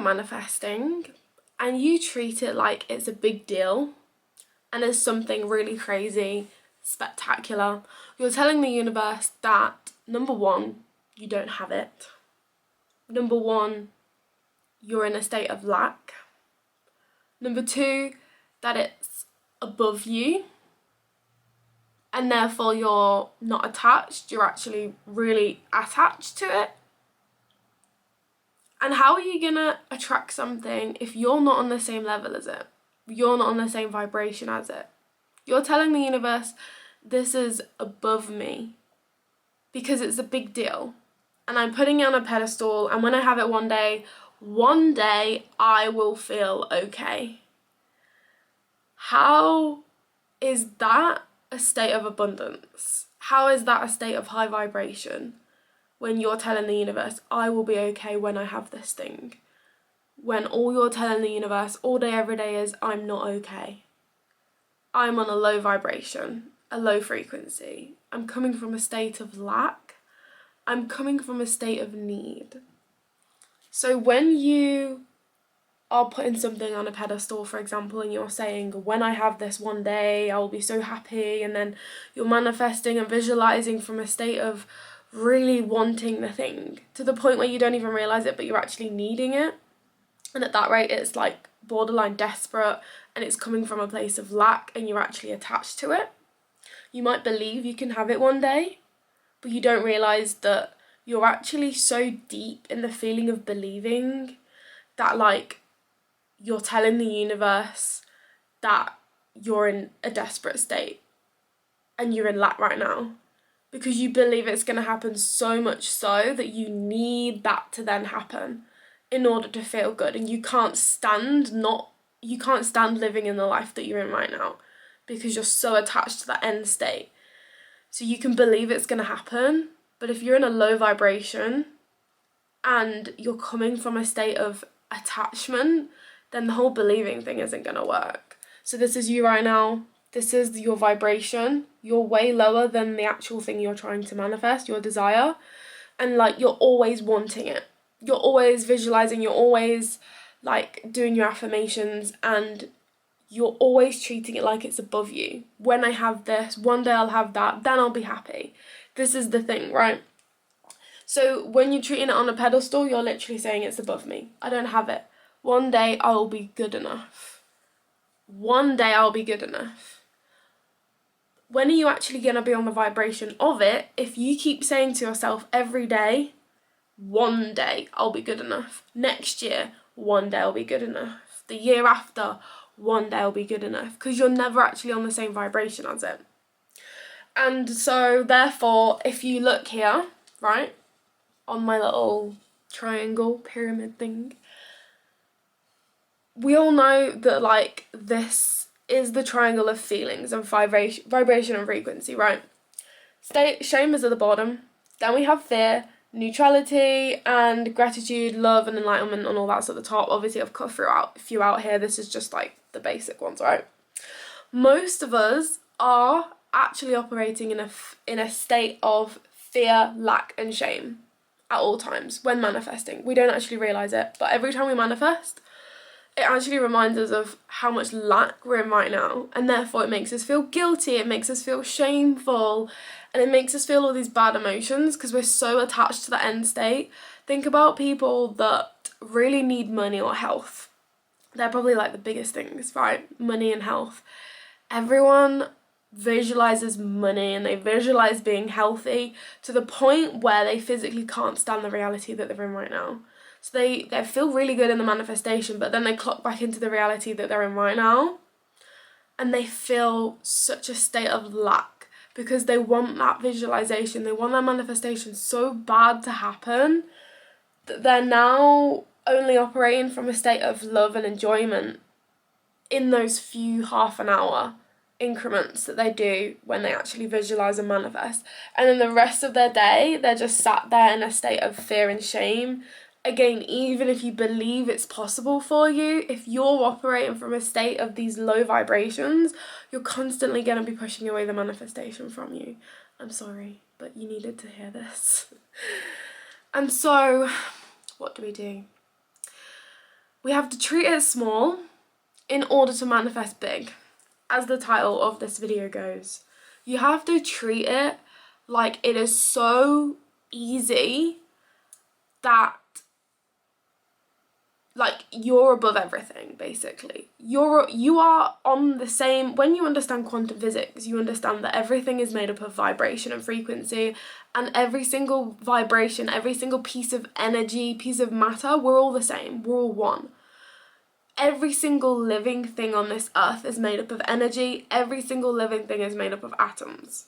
manifesting and you treat it like it's a big deal and it's something really crazy, spectacular, you're telling the universe that, number one, you don't have it. Number one, you're in a state of lack. Number two, that it's above you and therefore you're not attached, you're actually really attached to it. And how are you gonna attract something if you're not on the same level as it? You're not on the same vibration as it. You're telling the universe, this is above me because it's a big deal. And I'm putting it on a pedestal, and when I have it one day I will feel okay. How is that a state of abundance? How is that a state of high vibration? When you're telling the universe, I will be okay when I have this thing. When all you're telling the universe all day, every day is, I'm not okay. I'm on a low vibration, a low frequency. I'm coming from a state of lack. I'm coming from a state of need. So when you are putting something on a pedestal, for example, and you're saying, when I have this one day, I will be so happy, and then you're manifesting and visualizing from a state of really wanting the thing to the point where you don't even realize it, but you're actually needing it. And at that rate, it's like borderline desperate, and it's coming from a place of lack, and you're actually attached to it. You might believe you can have it one day, but you don't realize that you're actually so deep in the feeling of believing that, like, you're telling the universe that you're in a desperate state and you're in lack right now, because you believe it's going to happen so much so that you need that to then happen in order to feel good. And you can't stand living in the life that you're in right now because you're so attached to that end state. So you can believe it's going to happen, but if you're in a low vibration and you're coming from a state of attachment, then the whole believing thing isn't going to work. So this is you right now. This is your vibration. You're way lower than the actual thing you're trying to manifest, your desire. And like, you're always wanting it. You're always visualizing, you're always like doing your affirmations, and you're always treating it like it's above you. When I have this, one day I'll have that, then I'll be happy. This is the thing, right? So when you're treating it on a pedestal, you're literally saying it's above me. I don't have it. One day I will be good enough. One day I'll be good enough. When are you actually going to be on the vibration of it if you keep saying to yourself every day, one day I'll be good enough. Next year, one day I'll be good enough. The year after, one day I'll be good enough. Because you're never actually on the same vibration as it. And so therefore, if you look here, right, on my little triangle pyramid thing, we all know that like this is the triangle of feelings and vibration and frequency, right? Shame is at the bottom. Then we have fear, neutrality, and gratitude, love, and enlightenment, and all that's at the top. Obviously, I've cut a few out here. This is just like the basic ones, right? Most of us are actually operating in a state of fear, lack, and shame at all times when manifesting. We don't actually realize it, but every time we manifest, it actually reminds us of how much lack we're in right now, and therefore it makes us feel guilty, it makes us feel shameful, and it makes us feel all these bad emotions because we're so attached to the end state. Think about people that really need money or health. They're probably like the biggest things, right? Money and health. Everyone visualizes money and they visualize being healthy to the point where they physically can't stand the reality that they're in right now. So they feel really good in the manifestation, but then they clock back into the reality that they're in right now, and they feel such a state of lack because they want that visualization, they want that manifestation so bad to happen that they're now only operating from a state of love and enjoyment in those few half an hour increments that they do when they actually visualize and manifest. And then the rest of their day, they're just sat there in a state of fear and shame. Again, even if you believe it's possible for you, if you're operating from a state of these low vibrations, you're constantly going to be pushing away the manifestation from you. I'm sorry, but you needed to hear this. And so, what do we do? We have to treat it small in order to manifest big, as the title of this video goes. You have to treat it like it is so easy that like you're above everything, basically. You are on the same, when you understand quantum physics, you understand that everything is made up of vibration and frequency, and every single vibration, every single piece of energy, piece of matter, we're all the same, we're all one. Every single living thing on this earth is made up of energy, every single living thing is made up of atoms.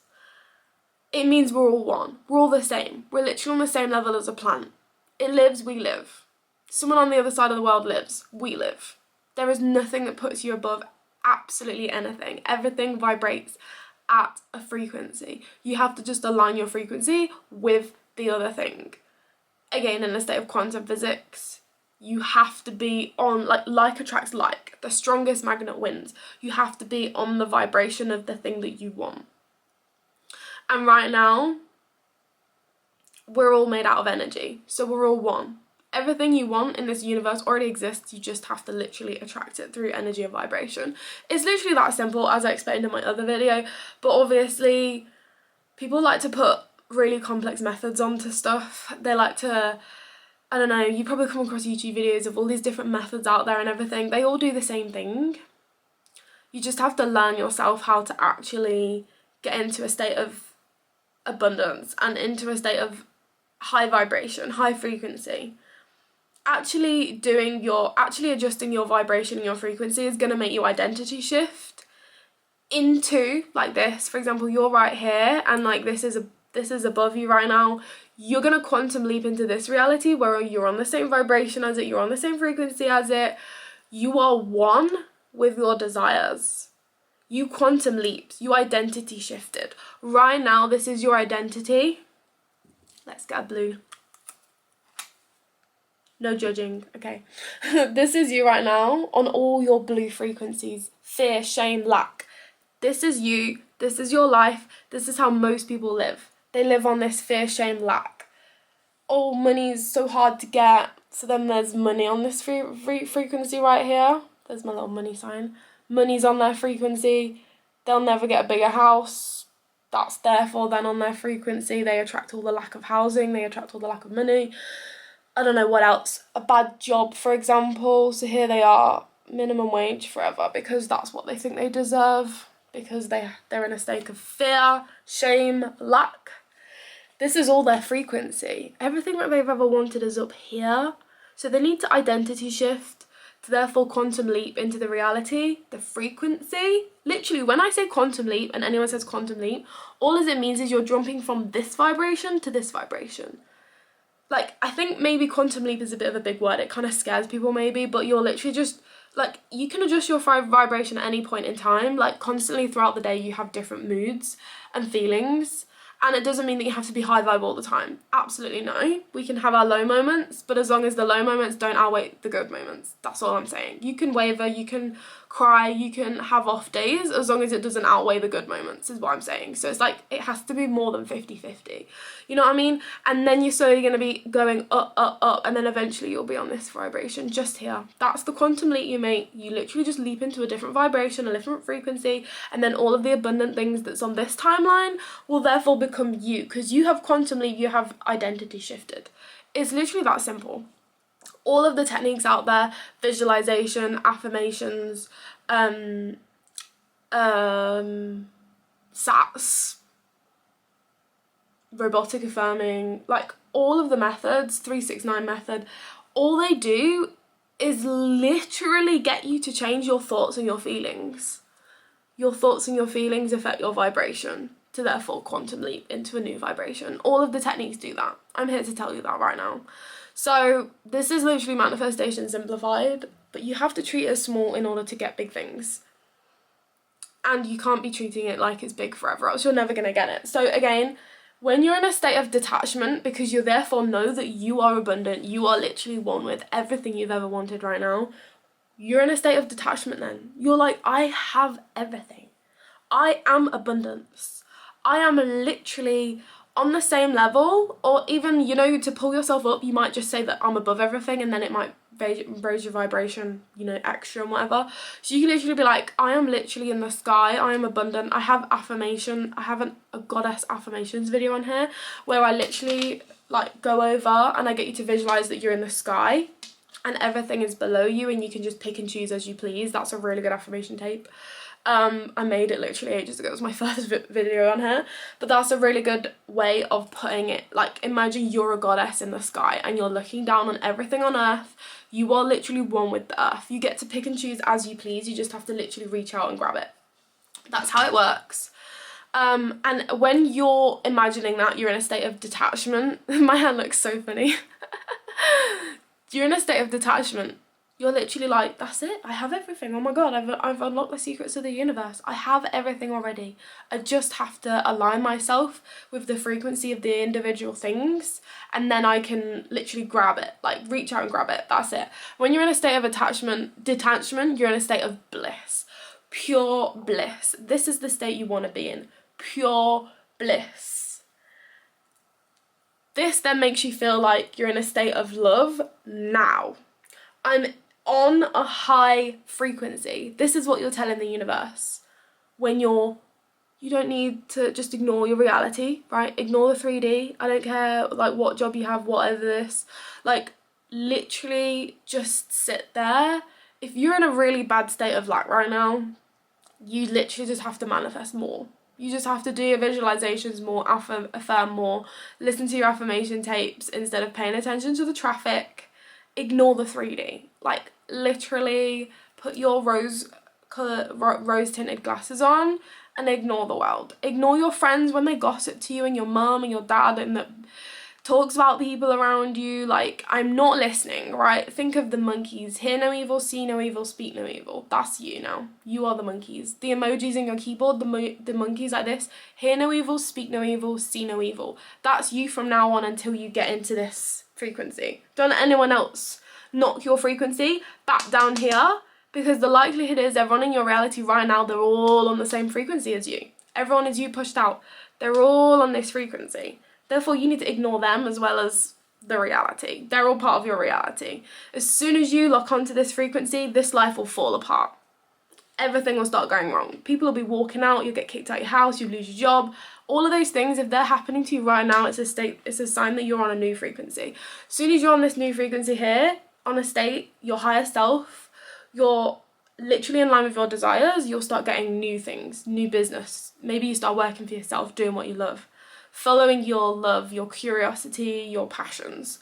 It means we're all one, we're all the same, we're literally on the same level as a plant. It lives, we live. Someone on the other side of the world lives, we live. There is nothing that puts you above absolutely anything. Everything vibrates at a frequency. You have to just align your frequency with the other thing. Again, in a state of quantum physics, you have to be on, like attracts like. The strongest magnet wins. You have to be on the vibration of the thing that you want. And right now, we're all made out of energy. So we're all one. Everything you want in this universe already exists, you just have to literally attract it through energy and vibration. It's literally that simple, as I explained in my other video, but obviously people like to put really complex methods onto stuff. They like to, I don't know, you probably come across YouTube videos of all these different methods out there and everything. They all do the same thing. You just have to learn yourself how to actually get into a state of abundance and into a state of high vibration, high frequency. Actually adjusting your vibration and your frequency is going to make you identity shift into, like this, for example, you're right here and like this is above you right now. You're going to quantum leap into this reality where you're on the same vibration as it, you're on the same frequency as it, you are one with your desires. You quantum leaped, you identity shifted. Right now, this is your identity. Let's get a blue. No judging, okay. This is you right now on all your blue frequencies. Fear, shame, lack. This is you. This is your life. This is how most people live. They live on this fear, shame, lack. Oh, money's so hard to get. So then there's money on this frequency right here. There's my little money sign. Money's on their frequency. They'll never get a bigger house. That's therefore then on their frequency. They attract all the lack of housing. They attract all the lack of money. I don't know what else, a bad job, for example. So here they are, minimum wage forever, because that's what they think they deserve, because they're in a state of fear, shame, lack. This is all their frequency. Everything that they've ever wanted is up here. So they need to identity shift to therefore quantum leap into the reality, the frequency. Literally, when I say quantum leap and anyone says quantum leap, all it means is you're jumping from this vibration to this vibration. Like, I think maybe quantum leap is a bit of a big word. It kind of scares people maybe, but you're literally just, like, you can adjust your vibration at any point in time. Like, constantly throughout the day, you have different moods and feelings. And it doesn't mean that you have to be high vibe all the time. Absolutely no. We can have our low moments, but as long as the low moments don't outweigh the good moments. That's all I'm saying. You can waver, you can cry, you can have off days, as long as it doesn't outweigh the good moments, is what I'm saying. So it's like, it has to be more than 50-50. You know what I mean? And then you're slowly going to be going up, up, up, and then eventually you'll be on this vibration just here. That's the quantum leap you make. You literally just leap into a different vibration, a different frequency, and then all of the abundant things that's on this timeline will therefore become you, because you have quantum leap, you have identity shifted. It's literally that simple. All of the techniques out there, visualization, affirmations, SATs, robotic affirming, like all of the methods, 369 method, all they do is literally get you to change your thoughts and your feelings. Your thoughts and your feelings affect your vibration to therefore quantum leap into a new vibration. All of the techniques do that. I'm here to tell you that right now. So this is literally manifestation simplified, but you have to treat it small in order to get big things. And you can't be treating it like it's big forever, else you're never going to get it. So again, when you're in a state of detachment, because you therefore know that you are abundant, you are literally one with everything you've ever wanted right now, you're in a state of detachment then. You're like, I have everything. I am abundance. I am literally on the same level, or even, you know, to pull yourself up, you might just say that I'm above everything, and then it might raise your vibration, you know, extra and whatever. So you can literally be like, I am literally in the sky, I am abundant. I have a goddess affirmations video on here where I literally like go over and I get you to visualize that you're in the sky and everything is below you and you can just pick and choose as you please. That's a really good affirmation tape. I made it literally ages ago. It was my first video on here, but that's a really good way of putting it. Like, imagine you're a goddess in the sky and you're looking down on everything on earth. You are literally one with the earth. You get to pick and choose as you please. You just have to literally reach out and grab it. That's how it works. And when you're imagining that, you're in a state of detachment. My hand looks so funny. You're in a state of detachment. You're literally like, that's it, I have everything. Oh my god, I've unlocked the secrets of the universe. I have everything already. I just have to align myself with the frequency of the individual things and then I can literally grab it, like reach out and grab it. That's it. When you're in a state of detachment, you're in a state of bliss. Pure bliss. This is the state you want to be in. Pure bliss. This then makes you feel like you're in a state of love now. I'm on a high frequency. This is what you're telling the universe when you don't need to just ignore your reality, right? Ignore the 3D. I don't care like what job you have, whatever this. Like, literally just sit there. If you're in a really bad state of lack right now, you literally just have to manifest more. You just have to do your visualizations more, affirm more, listen to your affirmation tapes instead of paying attention to the traffic. Ignore the 3D. Like, literally put your rose tinted glasses on and ignore the world. Ignore your friends when they gossip to you and your mum and your dad and that talks about people around you. Like, I'm not listening, right? Think of the monkeys. Hear no evil, see no evil, speak no evil. That's you now. You are the monkeys. The emojis in your keyboard, the monkeys like this. Hear no evil, speak no evil, see no evil. That's you from now on until you get into this frequency. Don't let anyone else knock your frequency back down here, because the likelihood is everyone in your reality right now, they're all on the same frequency as you. Everyone is you pushed out. They're all on this frequency. Therefore, you need to ignore them as well as the reality. They're all part of your reality. As soon as you lock onto this frequency, this life will fall apart. Everything will start going wrong. People will be walking out, you'll get kicked out of your house, you'll lose your job. All of those things, if they're happening to you right now, it's a sign that you're on a new frequency. As soon as you're on this new frequency here, on a state, your higher self, you're literally in line with your desires, you'll start getting new things, new business. Maybe you start working for yourself, doing what you love. Following your love, your curiosity, your passions.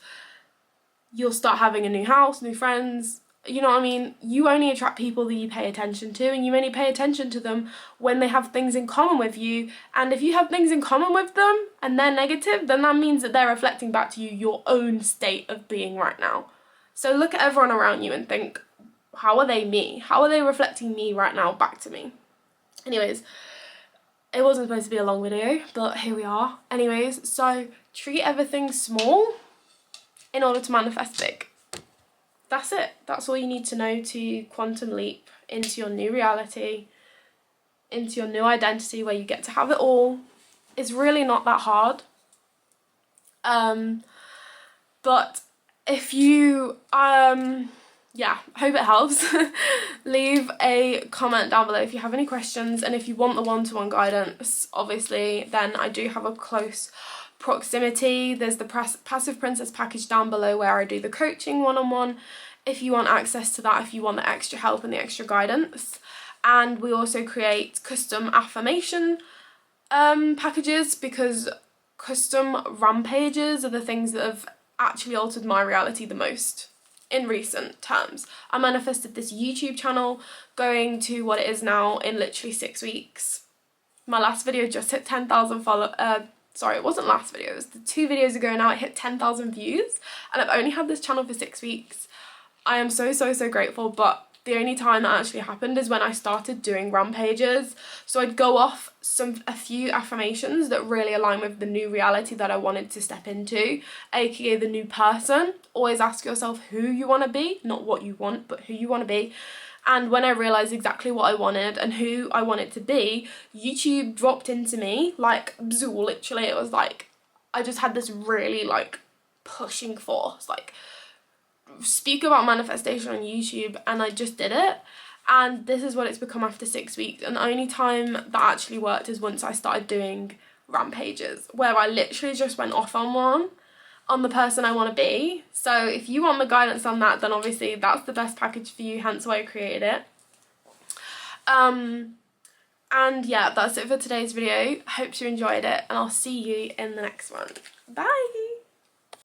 You'll start having a new house, new friends. You know what I mean? You only attract people that you pay attention to, and you only pay attention to them when they have things in common with you. And if you have things in common with them and they're negative, then that means that they're reflecting back to you your own state of being right now. So look at everyone around you and think, how are they me? How are they reflecting me right now back to me? Anyways, it wasn't supposed to be a long video, but here we are. Anyways, so treat everything small in order to manifest big. That's it. That's all you need to know to quantum leap into your new reality, into your new identity where you get to have it all. It's really not that hard. But if you, yeah, hope it helps. Leave a comment down below if you have any questions, and if you want the one-to-one guidance, obviously, then I do have a close proximity. There's the Passive Princess package down below where I do the coaching one-on-one, if you want access to that, if you want the extra help and the extra guidance. And we also create custom affirmation packages, because custom rampages are the things that have actually altered my reality the most in recent terms. I manifested this YouTube channel going to what it is now in literally 6 weeks. My last video just hit 10,000 followers. Sorry, it wasn't last video, it was 2 videos ago now. It hit 10,000 views and I've only had this channel for 6 weeks. I am so grateful, but the only time that actually happened is when I started doing rampages. So I'd go off a few affirmations that really align with the new reality that I wanted to step into, aka the new person. Always ask yourself who you want to be, not what you want, but who you want to be. And when I realised exactly what I wanted and who I wanted to be, YouTube dropped into me like bzoo, literally. It was like I just had this really like pushing force, like speak about manifestation on YouTube, and I just did it, and this is what it's become after 6 weeks. And the only time that actually worked is once I started doing Rampages, where I literally just went off on the person I want to be. So if you want the guidance on that, then obviously that's the best package for you, hence why I created it. And yeah, that's it for today's video. Hope you enjoyed it, and I'll see you in the next one. Bye!